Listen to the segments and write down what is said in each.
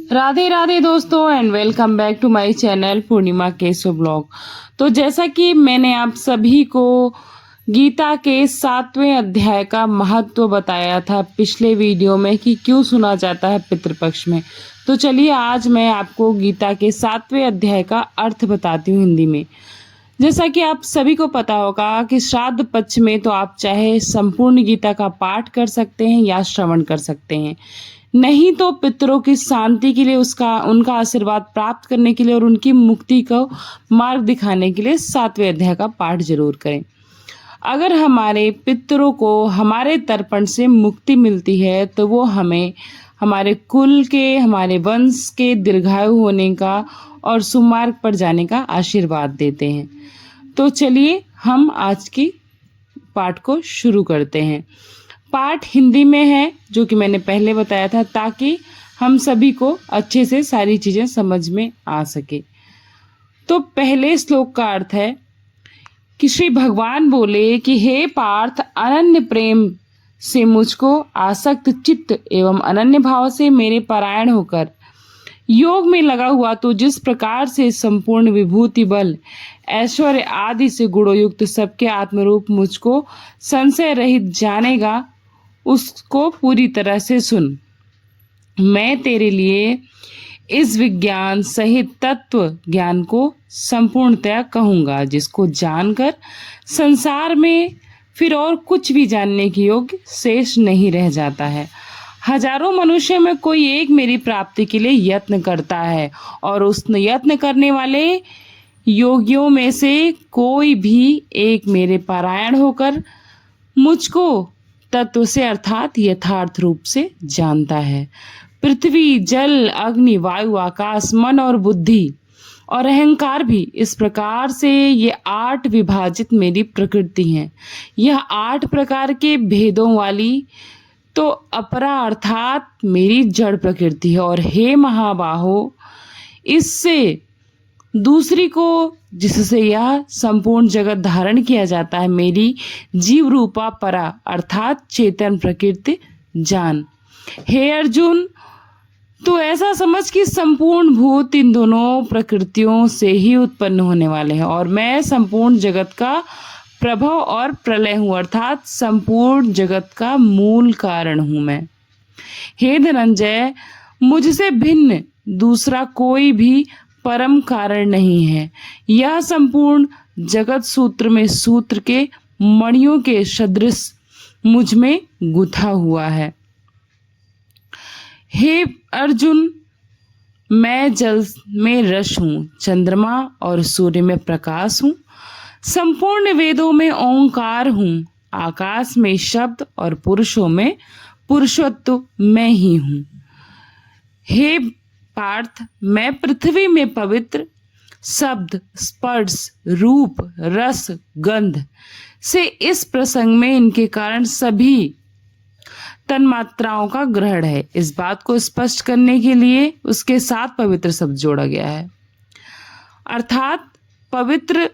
राधे राधे दोस्तों and welcome back to my channel Purnima केसो blog. तो जैसा कि मैंने आप सभी को गीता के 7वें अध्याय का महत्व बताया था पिछले वीडियो में कि क्यों सुना जाता है पितृपक्ष में। तो चलिए आज मैं आपको गीता के 7वें अध्याय का अर्थ बताती हूँ हिंदी में। जैसा कि आप सभी को पता होगा कि श्राद्ध पक्ष में तो आप चाहे संपूर्ण गीता का पाठ कर सकते हैं या श्रवण कर सकते हैं, नहीं तो पितरों की शांति के लिए उनका आशीर्वाद प्राप्त करने के लिए और उनकी मुक्ति को मार्ग दिखाने के लिए 7वें अध्याय का पाठ जरूर करें। अगर हमारे पितरों को हमारे तर्पण से मुक्ति मिलती है तो वो हमें हमारे कुल के, हमारे वंश के दीर्घायु होने का और सुमार्ग पर जाने का आशीर्वाद देते हैं। तो चलिए हम आज की पाठ को शुरू करते हैं। पाठ हिंदी में है जो कि मैंने पहले बताया था ताकि हम सभी को अच्छे से सारी चीज़ें समझ में आ सके। तो पहले श्लोक का अर्थ है कि श्री भगवान बोले कि हे पार्थ, अनन्य प्रेम से मुझको आसक्त चित्त एवं अनन्य भाव से मेरे परायण होकर योग में लगा हुआ तो जिस प्रकार से संपूर्ण विभूति, बल, ऐश्वर्य आदि से गुणोयुक्त सबके आत्मरूप मुझको संशय रहित जानेगा, उसको पूरी तरह से सुन। मैं तेरे लिए इस विज्ञान सहित तत्व ज्ञान को संपूर्णतया कहूँगा, जिसको जानकर संसार में फिर और कुछ भी जानने की योग्य शेष नहीं रह जाता है। हजारों मनुष्य में कोई एक मेरी प्राप्ति के लिए यत्न करता है और उस यत्न करने वाले योगियों में से कोई भी एक मेरे पारायण होकर मुझको तत्व से अर्थात यथार्थ रूप से जानता है। पृथ्वी, जल, अग्नि, वायु, आकाश, मन और बुद्धि और अहंकार भी इस प्रकार से ये 8 विभाजित मेरी प्रकृति हैं। यह 8 प्रकार के भेदों वाली तो अपरा अर्थात मेरी जड़ प्रकृति है। और हे महाबाहो, इससे दूसरी को जिससे यह संपूर्ण जगत धारण किया जाता है, मेरी जीव रूपा परा अर्थात चेतन प्रकृति जान। हे अर्जुन, तो ऐसा समझ कि संपूर्ण भूत इन दोनों प्रकृतियों से ही उत्पन्न होने वाले हैं और मैं संपूर्ण जगत का प्रभव और प्रलय हूँ, अर्थात संपूर्ण जगत का मूल कारण हूँ मैं। हे धनंजय, मुझसे भिन्न दूसरा कोई भी परम कारण नहीं है। यह संपूर्ण जगत सूत्र में सूत्र के मणियों के सदृश मुझ में गुथा हुआ है। हे अर्जुन, मैं जल में रस हूँ, चंद्रमा और सूर्य में प्रकाश हूँ, संपूर्ण वेदों में ओंकार हूँ, आकाश में शब्द और पुरुषों में पुरुषत्व मैं ही हूँ। हे पार्थ, मैं पृथ्वी में पवित्र शब्द, स्पर्श, रूप, रस, गंध से इस प्रसंग में इनके कारण सभी तन्मात्राओं का ग्रहण है। इस बात को स्पष्ट करने के लिए उसके साथ पवित्र शब्द जोड़ा गया है। अर्थात पवित्र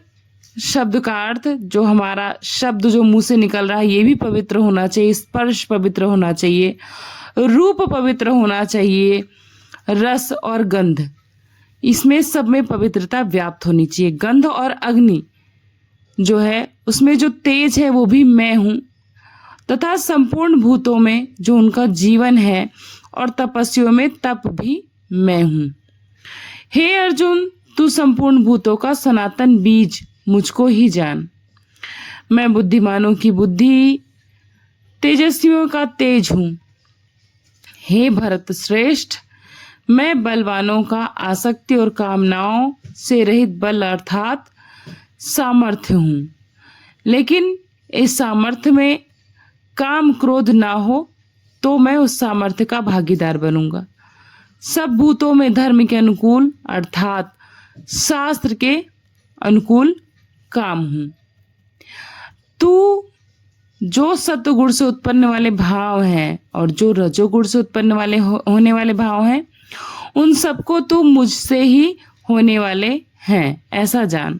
शब्द का अर्थ जो हमारा शब्द जो मुंह से निकल रहा है ये भी पवित्र होना चाहिए, स्पर्श पवित्र होना चाहिए, रूप पवित्र होना चाहिए, रस और गंध, इसमें सब में पवित्रता व्याप्त होनी चाहिए। गंध और अग्नि जो है उसमें जो तेज है वो भी मैं हूँ, तथा संपूर्ण भूतों में जो उनका जीवन है और तपस्वियों में तप भी मैं हूँ। हे अर्जुन, तू संपूर्ण भूतों का सनातन बीज मुझको ही जान। मैं बुद्धिमानों की बुद्धि, तेजस्वियों का तेज हूँ। हे भरत श्रेष्ठ, मैं बलवानों का आसक्ति और कामनाओं से रहित बल अर्थात सामर्थ्य हूँ, लेकिन इस सामर्थ्य में काम क्रोध ना हो तो मैं उस सामर्थ्य का भागीदार बनूंगा। सब भूतों में धर्म के अनुकूल अर्थात शास्त्र के अनुकूल काम हूँ। तू जो सत्वगुण से उत्पन्न वाले भाव हैं और जो रजोगुण से उत्पन्न वाले होने वाले भाव हैं, उन सबको तू मुझसे ही होने वाले हैं ऐसा जान,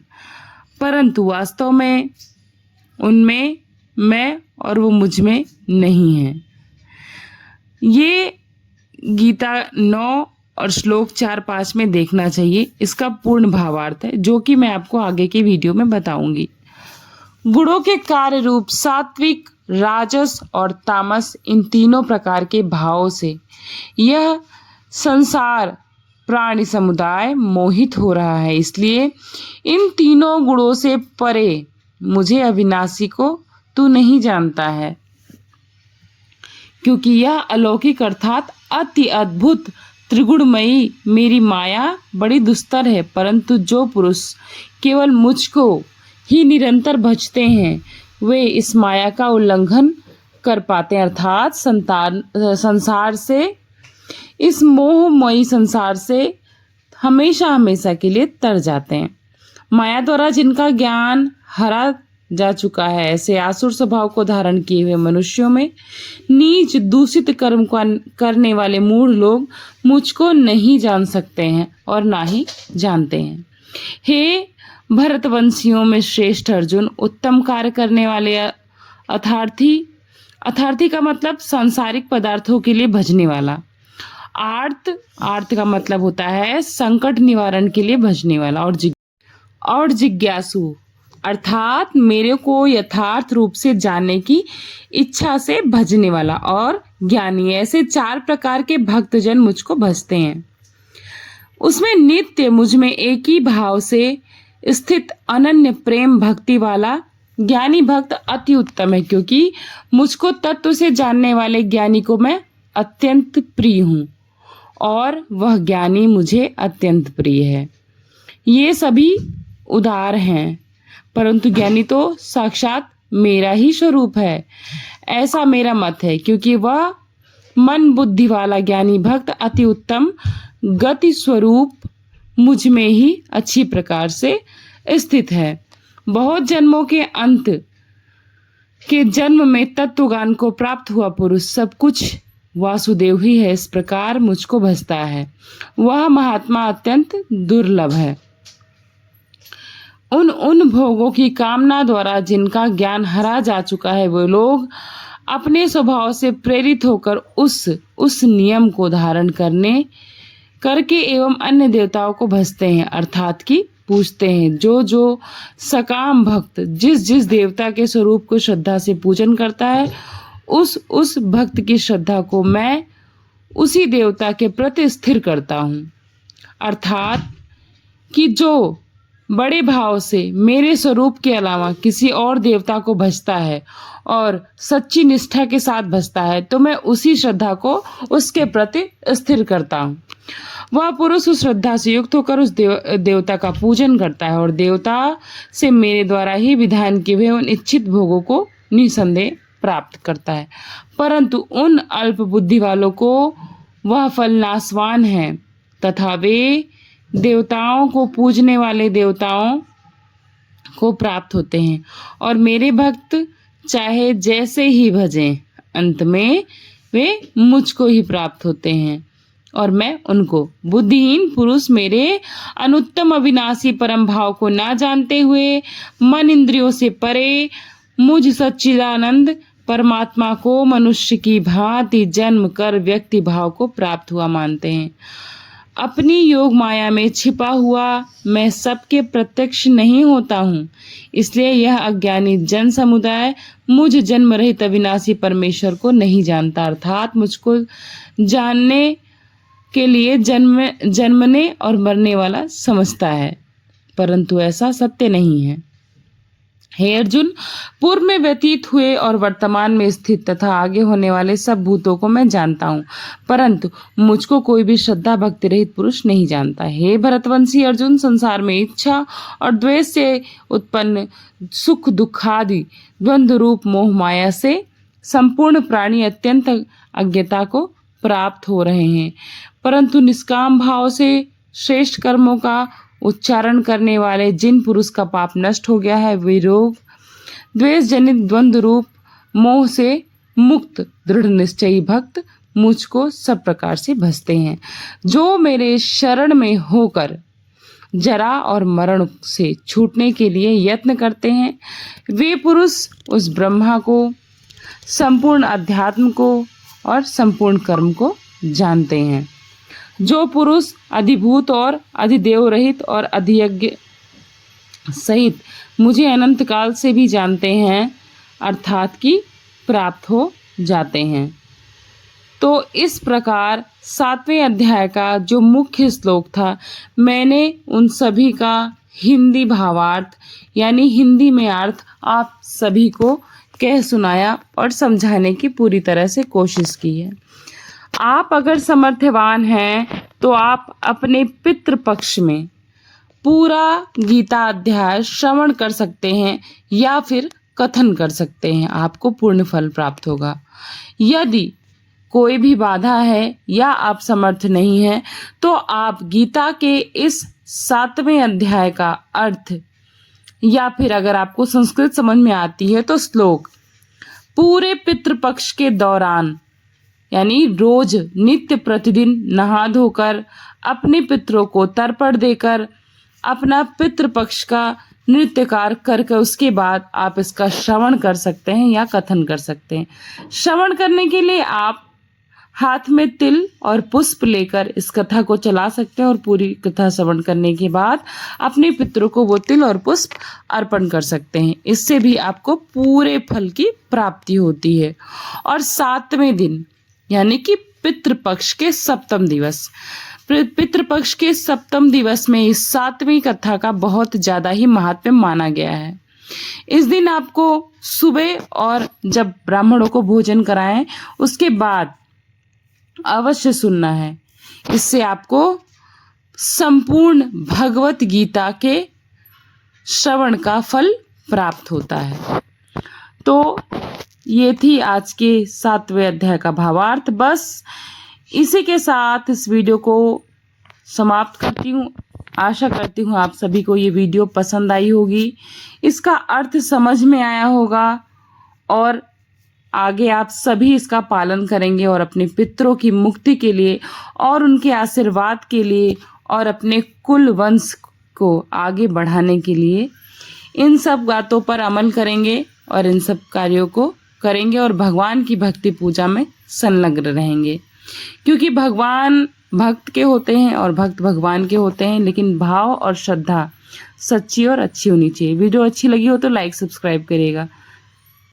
परंतु वास्तव में उनमें मैं और वो मुझ में नहीं है। ये गीता 9 और श्लोक 4-5 में देखना चाहिए। इसका पूर्ण भावार्थ है जो कि मैं आपको आगे की वीडियो में बताऊंगी। गुणों के कार्य रूप सात्विक, राजस और तामस, इन तीनों प्रकार के भावों से यह संसार प्राणी समुदाय मोहित हो रहा है। इसलिए इन तीनों गुणों से परे मुझे अविनाशी को तू नहीं जानता है, क्योंकि यह अलौकिक अर्थात अति अद्भुत त्रिगुणमयी मेरी माया बड़ी दुस्तर है। परंतु जो पुरुष केवल मुझको ही निरंतर भजते हैं वे इस माया का उल्लंघन कर पाते हैं, अर्थात संसार से, इस मोहमयी संसार से हमेशा हमेशा के लिए तर जाते हैं। माया द्वारा जिनका ज्ञान हरा जा चुका है, ऐसे आसुर स्वभाव को धारण किए हुए मनुष्यों में नीच दूषित कर्म करने वाले मूढ़ लोग मुझको नहीं जान सकते हैं और ना ही जानते हैं। हे भरतवंशियों में श्रेष्ठ अर्जुन, उत्तम कार्य करने वाले अर्थार्थी का मतलब सांसारिक पदार्थों के लिए भजने वाला। आर्त का मतलब होता है संकट निवारण के लिए भजने वाला। और जिज्ञासु अर्थात मेरे को यथार्थ रूप से जानने की इच्छा से भजने वाला। और ज्ञानी, ऐसे 4 प्रकार के भक्तजन मुझको भजते हैं। उसमें नित्य मुझ में एक ही भाव से स्थित अनन्य प्रेम भक्ति वाला ज्ञानी भक्त अति उत्तम है, क्योंकि मुझको तत्व से जानने वाले ज्ञानी को मैं अत्यंत प्रिय हूँ और वह ज्ञानी मुझे अत्यंत प्रिय है। ये सभी उदार हैं, परंतु ज्ञानी तो साक्षात मेरा ही स्वरूप है, ऐसा मेरा मत है। क्योंकि वह मन बुद्धि वाला ज्ञानी भक्त अति उत्तम गति स्वरूप मुझ में ही अच्छी प्रकार से स्थित है। बहुत जन्मों के अंत के जन्म में तत्वज्ञान को प्राप्त हुआ पुरुष सब कुछ वासुदेव ही है, इस प्रकार मुझको भजता है। वह महात्मा अत्यंत दुर्लभ है। उन भोगों की कामना द्वारा जिनका ज्ञान हरा जा चुका है, वो लोग अपने स्वभाव से प्रेरित होकर उस नियम को धारण करके एवं अन्य देवताओं को भजते हैं, अर्थात कि पूजते हैं। जो सकाम भक्त जिस देवता के स्वरूप को श्रद्धा से पूजन करता है, उस भक्त की श्रद्धा को मैं उसी देवता के प्रति स्थिर करता हूँ। अर्थात कि जो बड़े भाव से मेरे स्वरूप के अलावा किसी और देवता को भजता है और सच्ची निष्ठा के साथ भजता है, तो मैं उसी श्रद्धा को उसके प्रति स्थिर करता हूँ। वह पुरुष उस श्रद्धा से युक्त होकर उस देवता का पूजन करता है और देवता से मेरे द्वारा ही विधान किए हुए उन इच्छित भोगों को निसंदेह प्राप्त करता है। परंतु उन अल्प बुद्धि वालों को वह फल नाशवान है, तथा वे देवताओं को पूजने वाले देवताओं को प्राप्त होते हैं और मेरे भक्त चाहे जैसे ही भजें, अंत में वे मुझको ही प्राप्त होते हैं और मैं उनको। बुद्धिहीन पुरुष मेरे अनुत्तम अविनाशी परम भाव को ना जानते हुए मन इंद्रियों से परे मुझ सच्चिदानंद परमात्मा को मनुष्य की भांति जन्म कर व्यक्ति भाव को प्राप्त हुआ मानते हैं। अपनी योग माया में छिपा हुआ मैं सबके प्रत्यक्ष नहीं होता हूँ, इसलिए यह अज्ञानी जन समुदाय मुझ जन्म रहित अविनाशी परमेश्वर को नहीं जानता, अर्थात मुझको जानने के लिए जन्मने और मरने वाला समझता है, परंतु ऐसा सत्य नहीं है। हे अर्जुन, पूर्व में व्यतीत हुए और वर्तमान में स्थित तथा आगे होने वाले सब भूतों को मैं जानता हूँ, परंतु मुझको कोई भी श्रद्धा भक्ति रहित पुरुष नहीं जानता। हे भरतवंशी अर्जुन, संसार में इच्छा और द्वेष से उत्पन्न सुख दुखादि द्वंद्व रूप मोह माया से संपूर्ण प्राणी अत्यंत अज्ञता को प्राप्त हो रहे हैं, परंतु निष्काम भाव से श्रेष्ठ कर्मों का उच्चारण करने वाले जिन पुरुष का पाप नष्ट हो गया है, वे रोग द्वेष जनित द्वंद्व रूप मोह से मुक्त दृढ़ निश्चयी भक्त मुझको सब प्रकार से भजते हैं। जो मेरे शरण में होकर जरा और मरण से छूटने के लिए यत्न करते हैं, वे पुरुष उस ब्रह्मा को, संपूर्ण अध्यात्म को और संपूर्ण कर्म को जानते हैं। जो पुरुष अधिभूत और अधिदेव रहित और अधियज्ञ सहित मुझे अनंत काल से भी जानते हैं, अर्थात कि प्राप्त हो जाते हैं। तो इस प्रकार 7वें अध्याय का जो मुख्य श्लोक था, मैंने उन सभी का हिंदी भावार्थ यानी हिंदी में अर्थ आप सभी को कह सुनाया और समझाने की पूरी तरह से कोशिश की है। आप अगर समर्थवान हैं तो आप अपने पितृपक्ष में पूरा गीता अध्याय श्रवण कर सकते हैं या फिर कथन कर सकते हैं, आपको पूर्ण फल प्राप्त होगा। यदि कोई भी बाधा है या आप समर्थ नहीं हैं तो आप गीता के इस 7वें अध्याय का अर्थ या फिर अगर आपको संस्कृत समझ में आती है तो श्लोक पूरे पितृपक्ष के दौरान यानी रोज नित्य प्रतिदिन नहा धोकर अपने पितरों को तर्पण देकर अपना पितृपक्ष का नृत्यकार करके उसके बाद आप इसका श्रवण कर सकते हैं या कथन कर सकते हैं। श्रवण करने के लिए आप हाथ में तिल और पुष्प लेकर इस कथा को चला सकते हैं और पूरी कथा श्रवण करने के बाद अपने पितरों को वो तिल और पुष्प अर्पण कर सकते हैं। इससे भी आपको पूरे फल की प्राप्ति होती है। और 7वें दिन यानी कि पितृपक्ष के सप्तम दिवस, पितृपक्ष के सप्तम दिवस में इस 7वीं कथा का बहुत ज़्यादा ही महात्म्य माना गया है। इस दिन आपको सुबह और जब ब्राह्मणों को भोजन कराएं उसके बाद अवश्य सुनना है। इससे आपको संपूर्ण भगवत गीता के श्रवण का फल प्राप्त होता है। तो ये थी आज के 7वें अध्याय का भावार्थ। बस इसी के साथ इस वीडियो को समाप्त करती हूँ। आशा करती हूँ आप सभी को ये वीडियो पसंद आई होगी, इसका अर्थ समझ में आया होगा और आगे आप सभी इसका पालन करेंगे और अपने पितरों की मुक्ति के लिए और उनके आशीर्वाद के लिए और अपने कुल वंश को आगे बढ़ाने के लिए इन सब बातों पर अमल करेंगे और इन सब कार्यों को करेंगे और भगवान की भक्ति पूजा में संलग्न रहेंगे। क्योंकि भगवान भक्त के होते हैं और भक्त भगवान के होते हैं, लेकिन भाव और श्रद्धा सच्ची और अच्छी होनी चाहिए। वीडियो अच्छी लगी हो तो लाइक सब्सक्राइब करिएगा।